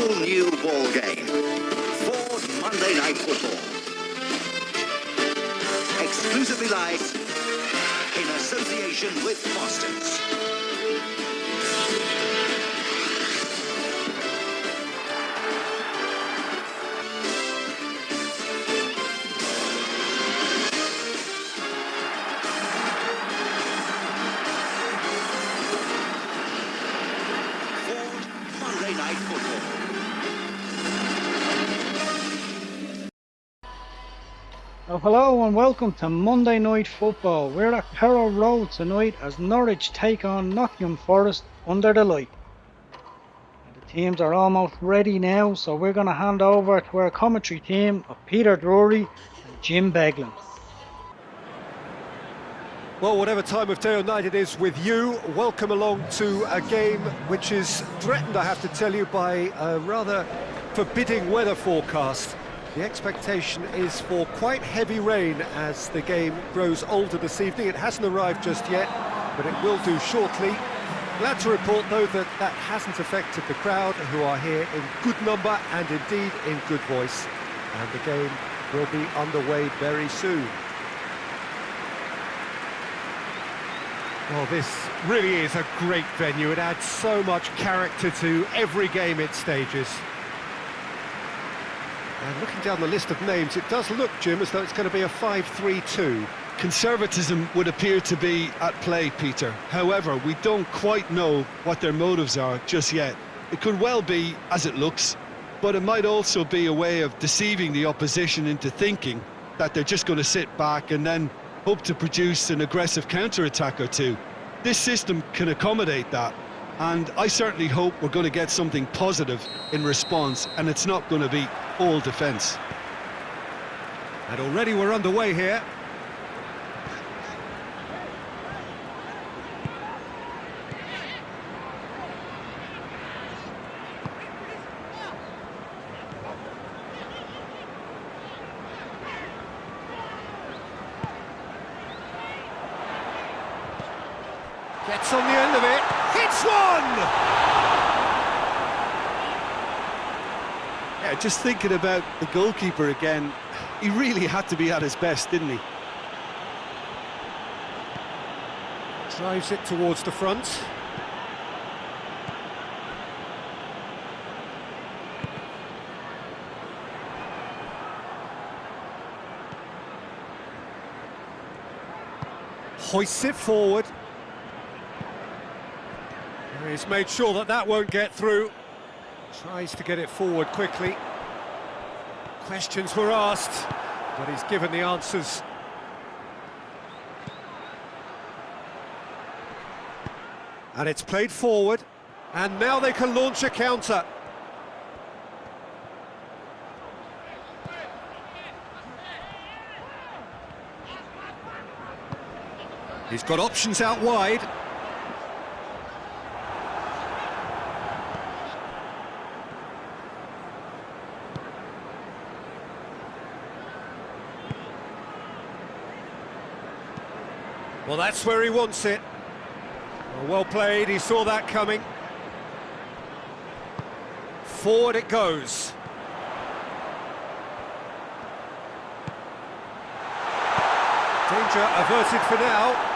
whole new ball game. Ford Monday Night Football. Exclusively live in association with Foster's. Night Football. Well, hello and welcome to Monday Night Football. We're at Carrow Road tonight as Norwich take on Nottingham Forest under the light. The teams are almost ready now, so we're going to hand over to our commentary team of Peter Drury and Jim Beglin. Well, whatever time of day or night it is with you, welcome along to a game which is threatened, I have to tell you, by a rather forbidding weather forecast. The expectation is for quite heavy rain as the game grows older this evening. It hasn't arrived just yet, but it will do shortly. Glad to report, though, that that hasn't affected the crowd, who are here in good number and indeed in good voice. And the game will be underway very soon. Well, this really is a great venue. It adds so much character to every game it stages. And looking down the list of names, it does look, Jim, as though it's going to be a 5-3-2. Conservatism would appear to be at play, Peter. However, we don't quite know what their motives are just yet. It could well be as it looks, but it might also be a way of deceiving the opposition into thinking that they're just going to sit back and then hope to produce an aggressive counter-attack or two. This system can accommodate that, and I certainly hope we're going to get something positive in response, and it's not going to be all defence. And already we're underway here. Gets on the end of it, hits one! Yeah, just thinking about the goalkeeper again, he really had to be at his best, didn't he? Drives it towards the front. Hoists it forward. He's made sure that that won't get through. Tries to get it forward quickly. Questions were asked, but he's given the answers. And it's played forward, and now they can launch a counter. He's got options out wide. Well, that's where he wants it. Well played, he saw that coming. Forward it goes. Danger averted for now.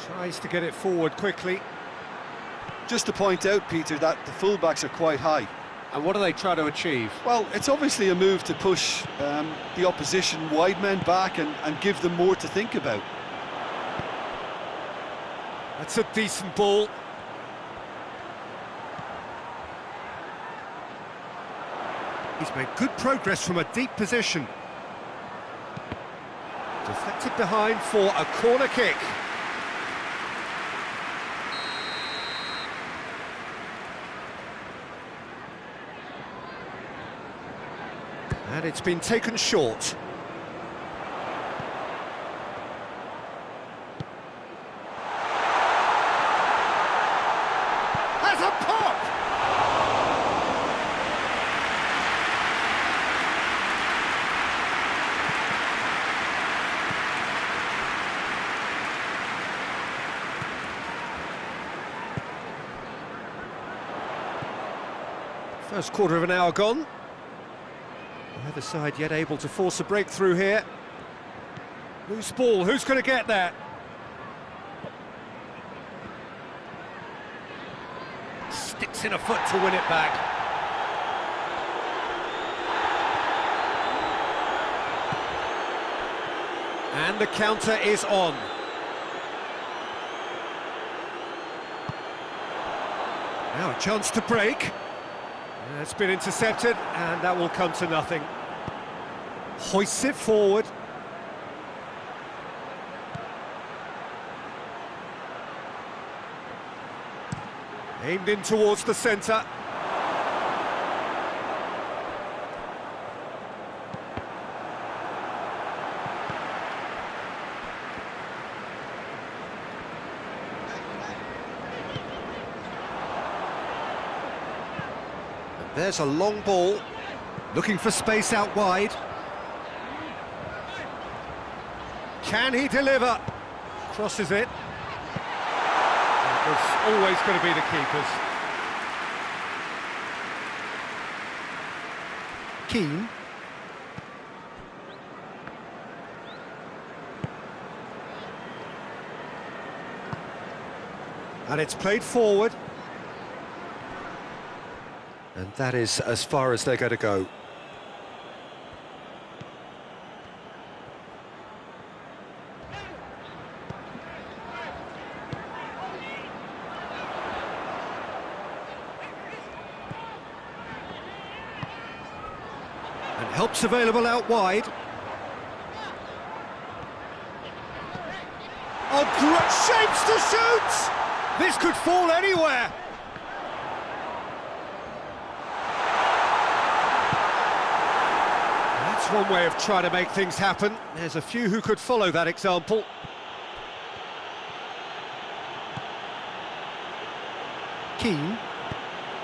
Tries to get it forward quickly. Just to point out, Peter, that the fullbacks are quite high. And what do they try to achieve? Well, it's obviously a move to push the opposition wide men back and give them more to think about. That's a decent ball. He's made good progress from a deep position. Deflected behind for a corner kick. And it's been taken short. Has a pop! First quarter of an hour gone. Neither side yet able to force a breakthrough here. Loose ball, who's going to get there? Sticks in a foot to win it back. And the counter is on. Now a chance to break. It's been intercepted, and that will come to nothing. Hoists it forward. Aimed in towards the centre. There's a long ball, looking for space out wide. Can he deliver? Crosses it. It was always going to be the keeper's. Keane. And it's played forward. And that is as far as they're going to go. And help's available out wide. Oh, great shapes to shoot! This could fall anywhere. One way of trying to make things happen. There's a few who could follow that example. Keane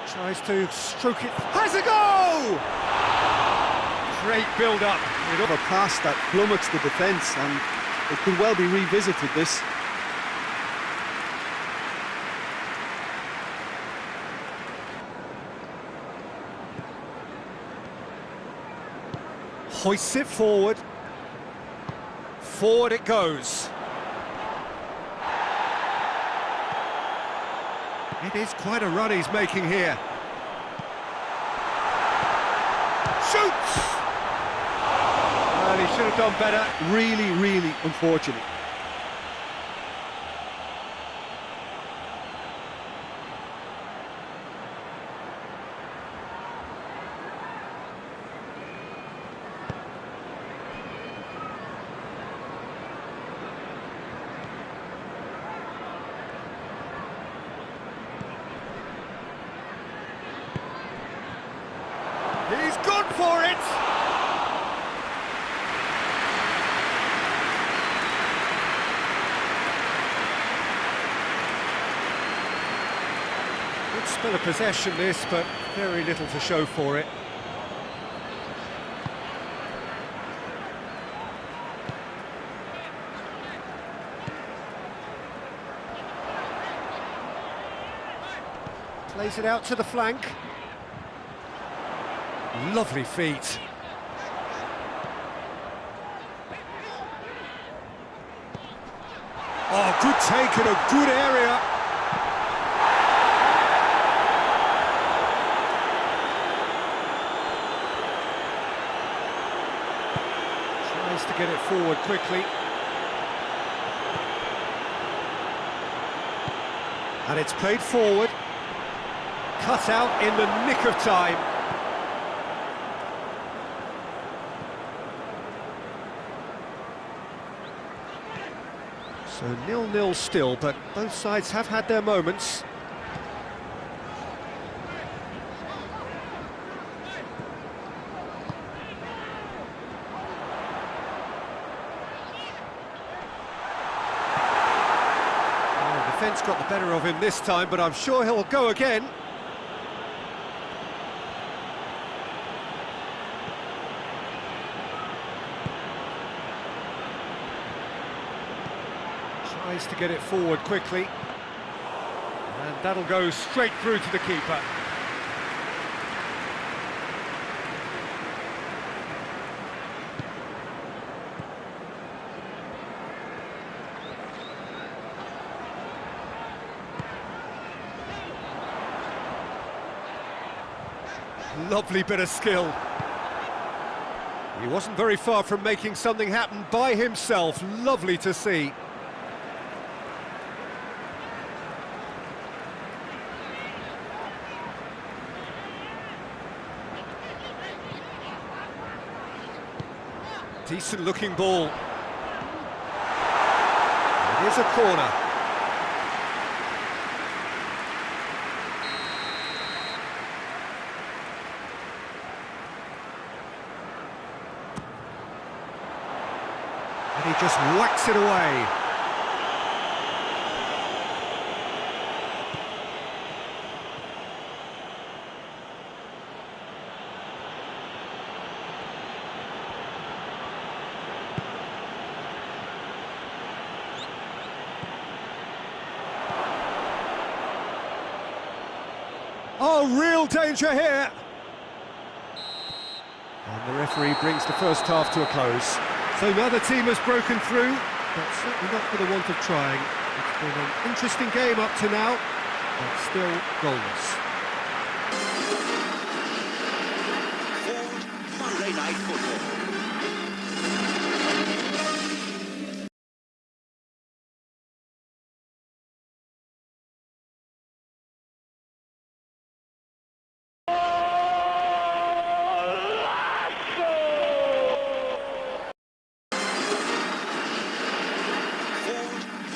tries to stroke it. Has a go! Great build-up. A pass that plummets the defence, and it could well be revisited, this. Hoists it forward. Forward it goes. It is quite a run he's making here. Shoots! Well, he should have done better. Really, really unfortunate. He's gone for it! Good spell of possession this, but very little to show for it. Plays it out to the flank. Lovely feet. Oh, good take in a good area. Tries to get it forward quickly. And it's played forward. Cut out in the nick of time. So 0-0 still, but both sides have had their moments. The defence got the better of him this time, but I'm sure he'll go again. Tries to get it forward quickly, and that'll go straight through to the keeper. Lovely bit of skill. He wasn't very far from making something happen by himself. Lovely to see. Decent looking ball. It is a corner. And he just whacks it away. Oh, real danger here! And the referee brings the first half to a close. So neither team has broken through, but certainly not for the want of trying. It's been an interesting game up to now, but still goalless. Monday Night Football.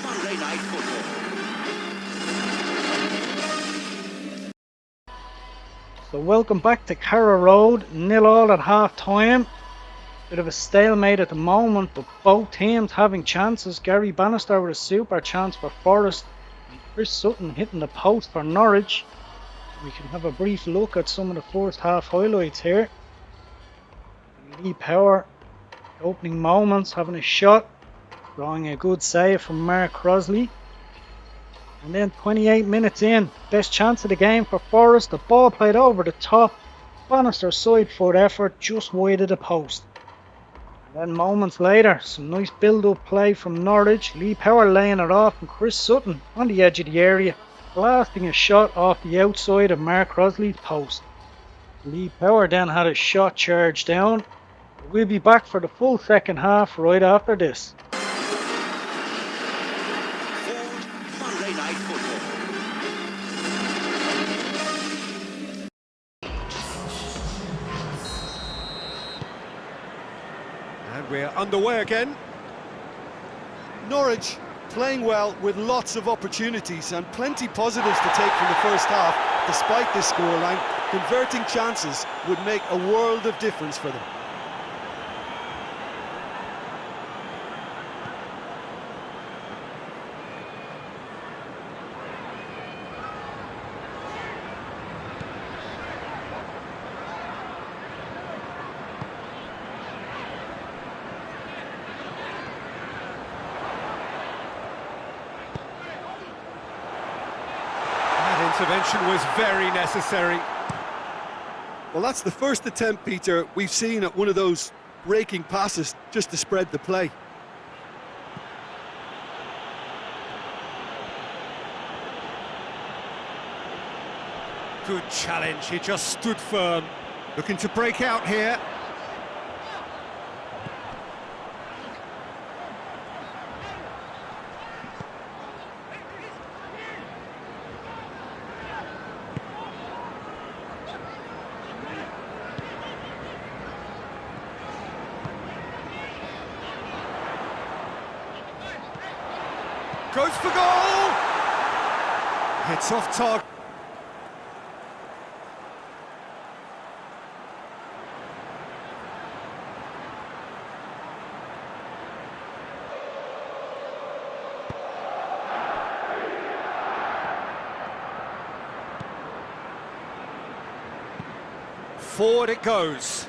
Monday Night Football. So welcome back to Carrow Road, 0-0 at half time. Bit of a stalemate at the moment, but both teams having chances. Gary Bannister with a super chance for Forest, and Chris Sutton hitting the post for Norwich. We can have a brief look at some of the first half highlights here. Lee Power, opening moments, having a shot, drawing a good save from Mark Crosley. And then 28 minutes in, best chance of the game for Forest. The ball played over the top. Bannister's side foot effort just wide of the post. And then moments later, some nice build-up play from Norwich. Lee Power laying it off, and Chris Sutton on the edge of the area, blasting a shot off the outside of Mark Crosley's post. Lee Power then had a shot charged down. We'll be back for the full second half right after this. Monday Night Football. And we're underway again. Norwich playing well with lots of opportunities and plenty positives to take from the first half. Despite this scoreline, converting chances would make a world of difference for them. Intervention was very necessary. Well, that's the first attempt, Peter, we've seen at one of those raking passes just to spread the play. Good challenge, he just stood firm. Looking to break out here. Goes for goal! Hits off target. Forward it goes.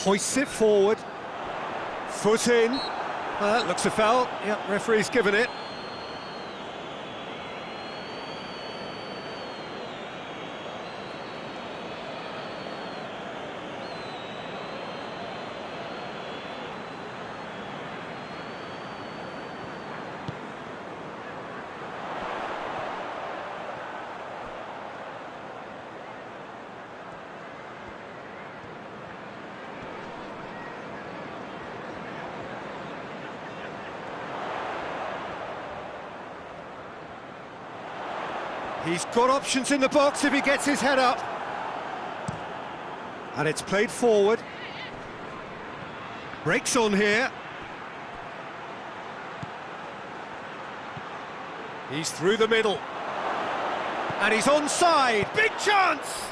Hoists it forward. Foot in. Looks a foul. Yep, referee's given it. He's got options in the box if he gets his head up. And it's played forward. Breaks on here. He's through the middle. And he's onside. Big chance!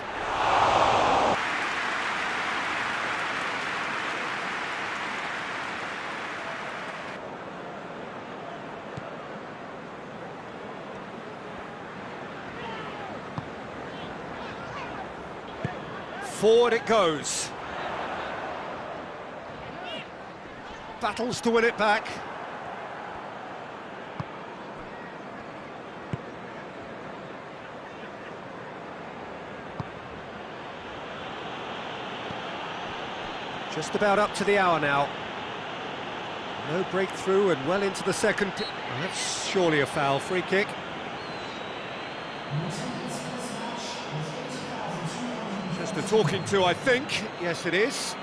Forward it goes. Battles to win it back. Just about up to the hour now. No breakthrough and well into the second. Well, that's surely a foul. Free kick. Just a talking to, I think. Yes, it is.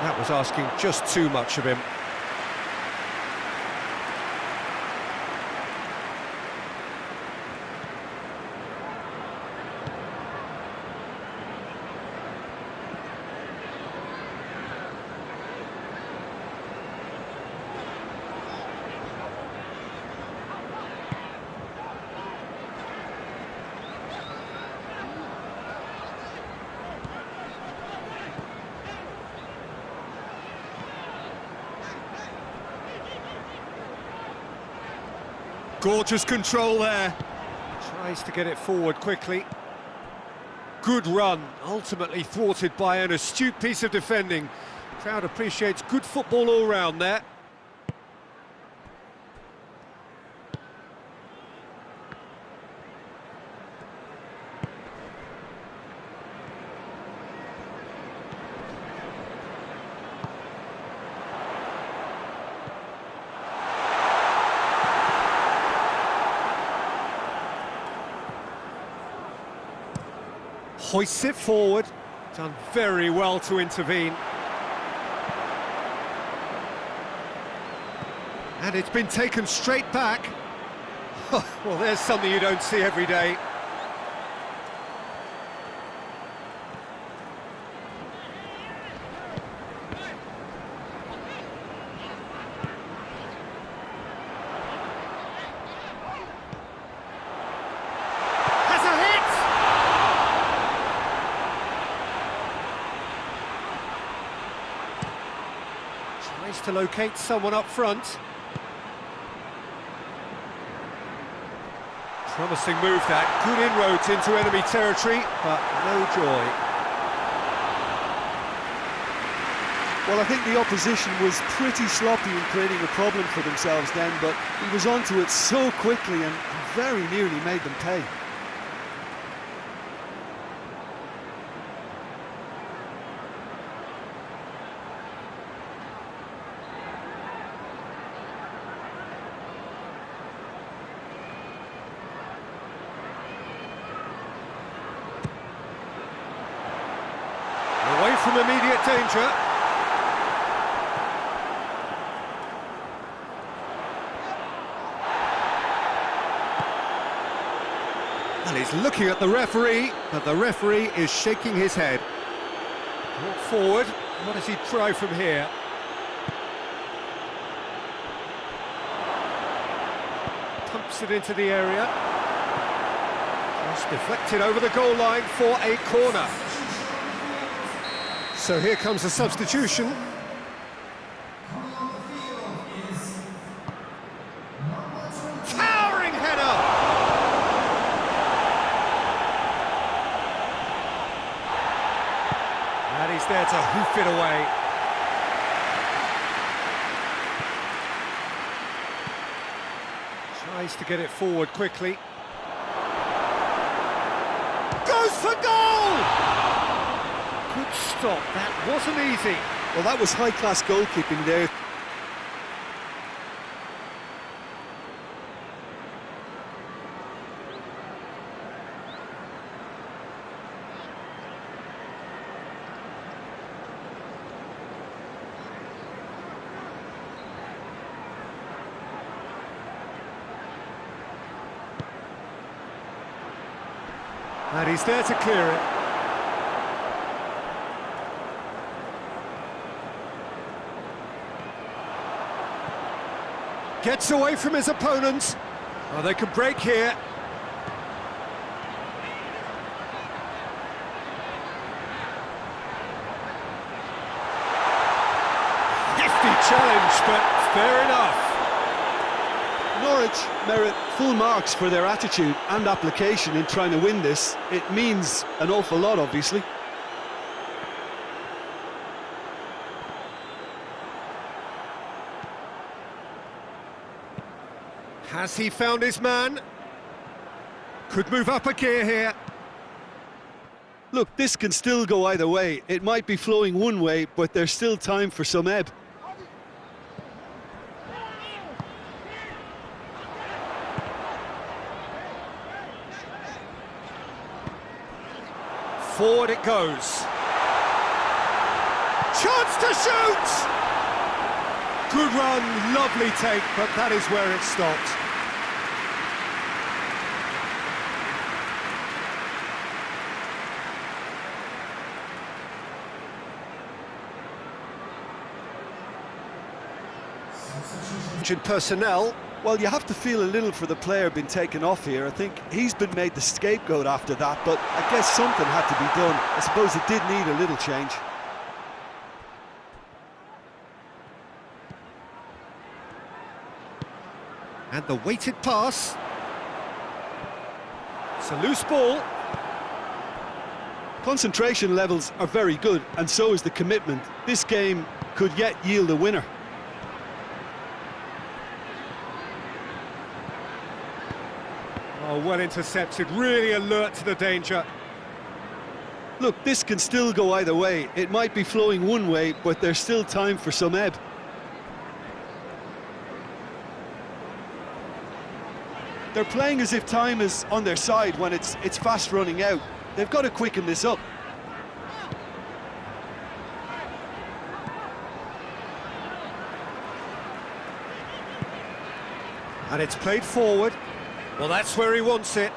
That was asking just too much of him. Gorgeous control there. Tries to get it forward quickly. Good run, ultimately thwarted by an astute piece of defending. Crowd appreciates good football all round there. Hoists it forward, done very well to intervene. And it's been taken straight back. Well, there's something you don't see every day. Tries to locate someone up front. Promising move that. Good inroads into enemy territory, but no joy. Well, I think the opposition was pretty sloppy in creating a problem for themselves then, but he was onto it so quickly and very nearly made them pay. Away from immediate danger. And he's looking at the referee, but the referee is shaking his head. Brought forward, what does he try from here? Pumps it into the area. Just deflected over the goal line for a corner. So here comes a substitution. Towering header! And he's there to hoof it away. Tries to get it forward quickly. Goes for goal! Good stop, that wasn't easy. Well, that was high-class goalkeeping there. And he's there to clear it. Gets away from his opponent. Oh, they can break here. Hefty challenge, but fair enough. Norwich merit full marks for their attitude and application in trying to win this. It means an awful lot, obviously. Has he found his man? Could move up a gear here. Look, this can still go either way. It might be flowing one way, but there's still time for some ebb. Forward it goes. Chance to shoot! Good run, lovely take, but that is where it stopped. Personnel. Well, you have to feel a little for the player being taken off here. I think he's been made the scapegoat after that, but I guess something had to be done. I suppose it did need a little change. And the weighted pass. It's a loose ball. Concentration levels are very good, and so is the commitment. This game could yet yield a winner. Oh, well intercepted, really alert to the danger. Look, this can still go either way. It might be flowing one way, but there's still time for some ebb. They're playing as if time is on their side when it's fast running out. They've got to quicken this up. And it's played forward. Well, that's where he wants it.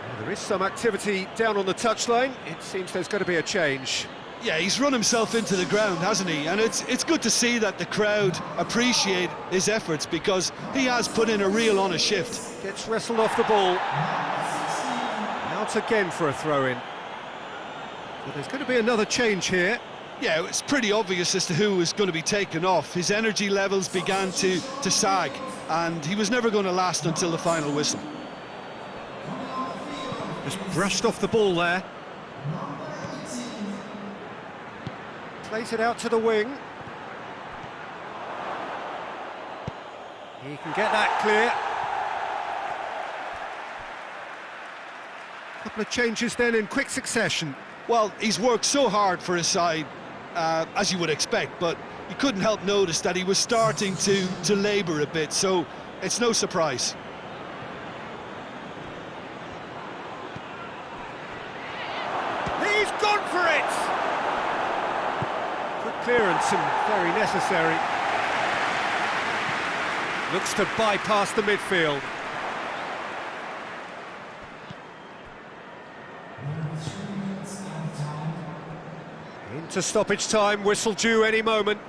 Well, there is some activity down on the touchline. It seems there's going to be a change. Yeah, he's run himself into the ground, hasn't he? And it's good to see that the crowd appreciate his efforts, because he has put in a real honest shift. Gets wrestled off the ball. Out again for a throw-in. So there's going to be another change here. Yeah, it's pretty obvious as to who was going to be taken off. His energy levels began to sag, and he was never going to last until the final whistle. Just brushed off the ball there. Plays it out to the wing. He can get that clear. Couple of changes then in quick succession. Well, he's worked so hard for his side, as you would expect, but you couldn't help notice that he was starting to labour a bit, so it's no surprise. He's gone for it! Good clearance and very necessary. Looks to bypass the midfield. Into stoppage time, whistle due any moment.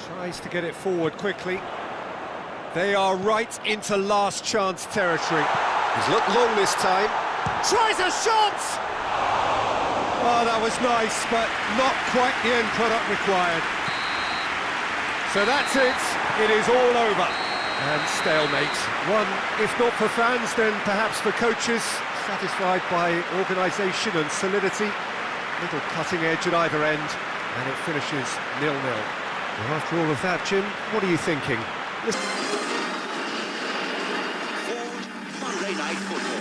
Tries to get it forward quickly. They are right into last chance territory. He's looked long this time. Tries a shot! Oh, that was nice, but not quite the end product required. So that's it. It is all over. And stalemate. One, if not for fans, then perhaps for coaches, satisfied by organisation and solidity. Little cutting edge at either end, and it finishes 0-0. Well, after all of that, Jim, what are you thinking? Monday Night Football.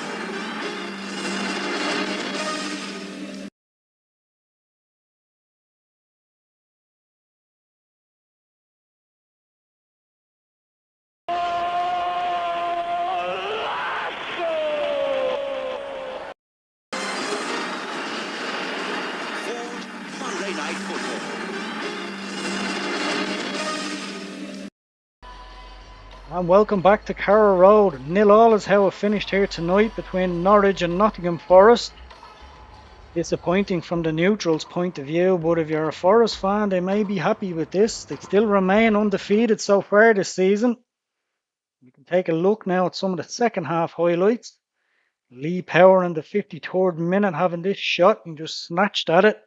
And welcome back to Carrow Road. 0-0 is how it finished here tonight between Norwich and Nottingham Forest. Disappointing from the neutrals' point of view, but if you're a Forest fan, they may be happy with this. They still remain undefeated so far this season. You can take a look now at some of the second half highlights. Lee Power in the 53rd minute having this shot and just snatched at it.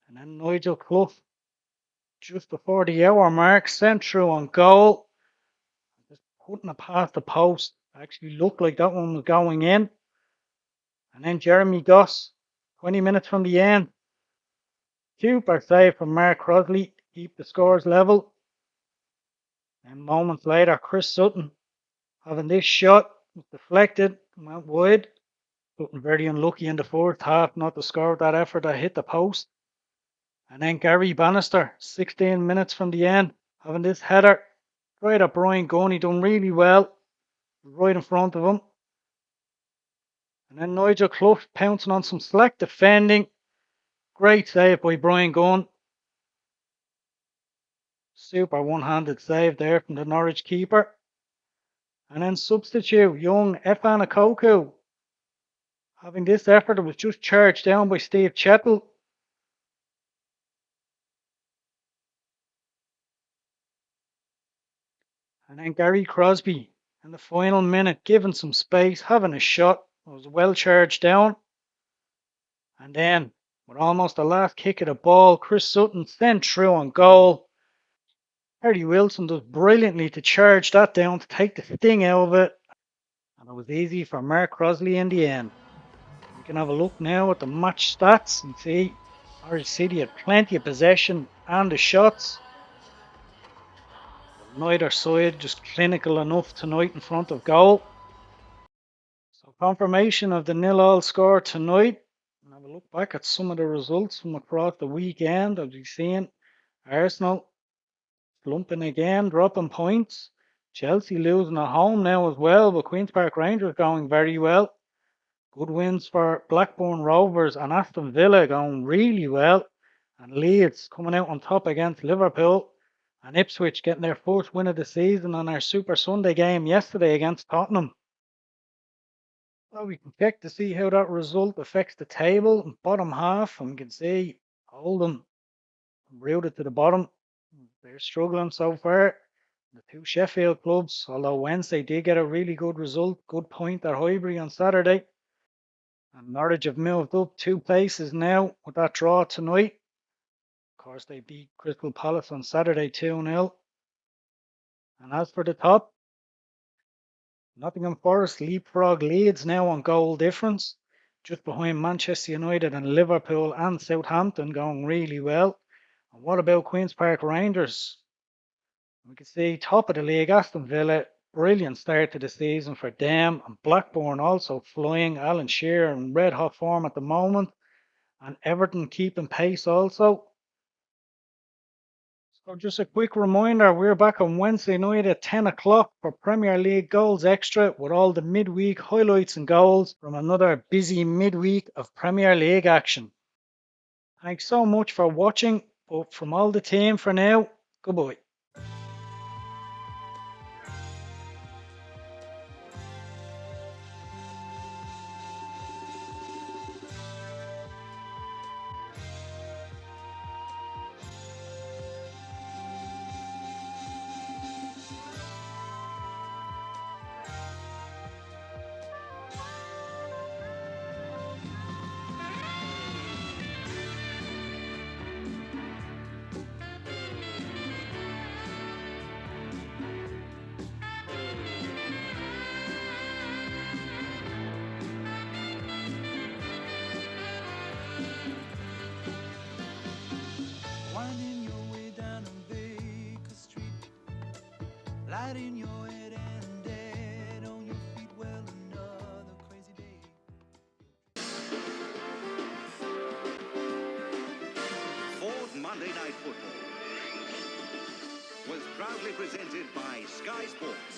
And then Nigel Clough just before the hour mark sent through on goal. Just putting it past the post. Actually looked like that one was going in. And then Jeremy Goss, 20 minutes from the end. Super save from Mark Crosley to keep the scores level. And moments later, Chris Sutton having this shot was deflected and went wide. Sutton very unlucky in the fourth half not to score that effort that hit the post. And then Gary Bannister, 16 minutes from the end, having this header. Right at Brian Gunn, he done really well. Right in front of him. And then Nigel Clough pouncing on some slack defending. Great save by Brian Gunn. Super one-handed save there from the Norwich keeper. And then substitute, young Efan Akoku. Having this effort, it was just charged down by Steve Chettle. And then Gary Crosby in the final minute, giving some space, having a shot. It was well charged down. And then, with almost the last kick of the ball, Chris Sutton sent through on goal. Harry Wilson does brilliantly to charge that down to take the sting out of it. And it was easy for Mark Crosley in the end. We can have a look now at the match stats and see Norwich City had plenty of possession and the shots. But neither side just clinical enough tonight in front of goal. So confirmation of the 0-0 score tonight. And have a look back at some of the results from across the weekend. As we've seen, Arsenal slumping again, dropping points. Chelsea losing at home now as well, but Queen's Park Rangers going very well. Good wins for Blackburn Rovers and Aston Villa going really well. And Leeds coming out on top against Liverpool. And Ipswich getting their first win of the season on our Super Sunday game yesterday against Tottenham. Well, we can check to see how that result affects the table and bottom half. And we can see Oldham rooted to the bottom. They're struggling so far. The two Sheffield clubs, although Wednesday did get a really good result, good point at Highbury on Saturday. And Norwich have moved up 2 places now with that draw tonight. Of course, they beat Crystal Palace on Saturday 2-0. And as for the top, Nottingham Forest leapfrog Leeds now on goal difference, just behind Manchester United and Liverpool and Southampton going really well. And what about Queen's Park Rangers? We can see top of the league, Aston Villa, brilliant start to the season for them, and Blackburn also flying, Alan Shearer in red hot form at the moment, and Everton keeping pace also. So just a quick reminder, we're back on Wednesday night at 10 o'clock for Premier League Goals Extra with all the midweek highlights and goals from another busy midweek of Premier League action. Thanks so much for watching, but from all the team for now, goodbye. Winding your way down on Baker Street, light in your head and dead on your feet. Well, another crazy day. Ford Monday Night Football was proudly presented by Sky Sports.